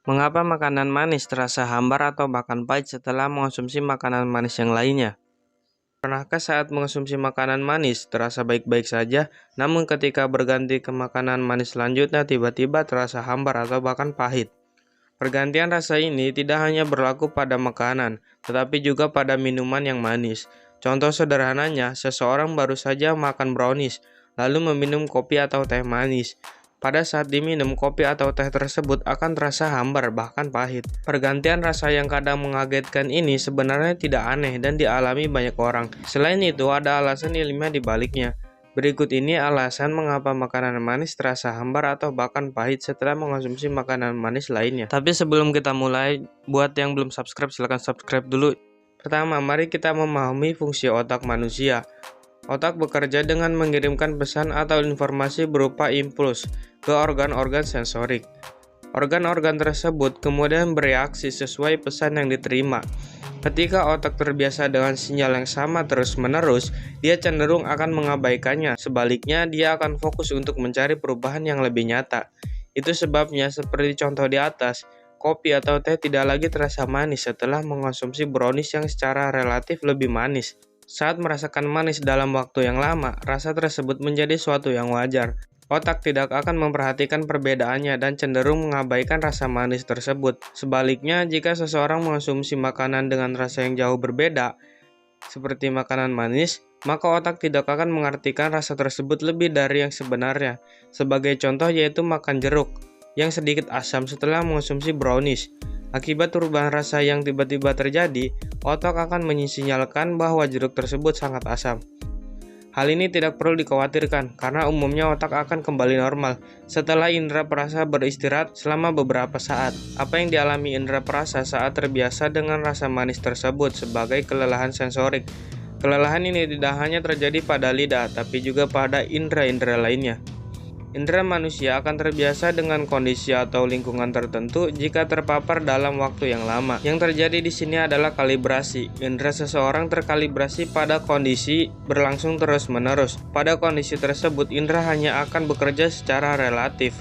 Mengapa makanan manis terasa hambar atau bahkan pahit setelah mengonsumsi makanan manis yang lainnya? Pernahkah saat mengonsumsi makanan manis terasa baik-baik saja, namun ketika berganti ke makanan manis selanjutnya tiba-tiba terasa hambar atau bahkan pahit? Pergantian rasa ini tidak hanya berlaku pada makanan, tetapi juga pada minuman yang manis. Contoh sederhananya, seseorang baru saja makan brownies, lalu meminum kopi atau teh manis. Pada saat diminum, kopi atau teh tersebut akan terasa hambar, bahkan pahit. Pergantian rasa yang kadang mengagetkan ini sebenarnya tidak aneh dan dialami banyak orang. Selain itu, ada alasan ilmiah di baliknya. Berikut ini alasan mengapa makanan manis terasa hambar atau bahkan pahit setelah mengonsumsi makanan manis lainnya. Tapi sebelum kita mulai, buat yang belum subscribe silahkan subscribe dulu. Pertama, mari kita memahami fungsi otak manusia. Otak bekerja dengan mengirimkan pesan atau informasi berupa impuls ke organ-organ sensorik. Organ-organ tersebut kemudian bereaksi sesuai pesan yang diterima. Ketika otak terbiasa dengan sinyal yang sama terus-menerus, dia cenderung akan mengabaikannya. Sebaliknya, dia akan fokus untuk mencari perubahan yang lebih nyata. Itu sebabnya, seperti contoh di atas, kopi atau teh tidak lagi terasa manis setelah mengonsumsi brownies yang secara relatif lebih manis. Saat merasakan manis dalam waktu yang lama, rasa tersebut menjadi suatu yang wajar. Otak tidak akan memperhatikan perbedaannya dan cenderung mengabaikan rasa manis tersebut. Sebaliknya, jika seseorang mengonsumsi makanan dengan rasa yang jauh berbeda, seperti makanan manis, maka otak tidak akan mengartikan rasa tersebut lebih dari yang sebenarnya. Sebagai contoh yaitu makan jeruk yang sedikit asam setelah mengonsumsi brownies. Akibat perubahan rasa yang tiba-tiba terjadi, otak akan menyinyalkan bahwa jeruk tersebut sangat asam. Hal ini tidak perlu dikhawatirkan, karena umumnya otak akan kembali normal setelah indera perasa beristirahat selama beberapa saat. Apa yang dialami indera perasa saat terbiasa dengan rasa manis tersebut sebagai kelelahan sensorik. Kelelahan ini tidak hanya terjadi pada lidah, tapi juga pada indera-indera lainnya. Indera manusia akan terbiasa dengan kondisi atau lingkungan tertentu jika terpapar dalam waktu yang lama. Yang terjadi di sini adalah kalibrasi. Indera seseorang terkalibrasi pada kondisi berlangsung terus-menerus. Pada kondisi tersebut, indera hanya akan bekerja secara relatif.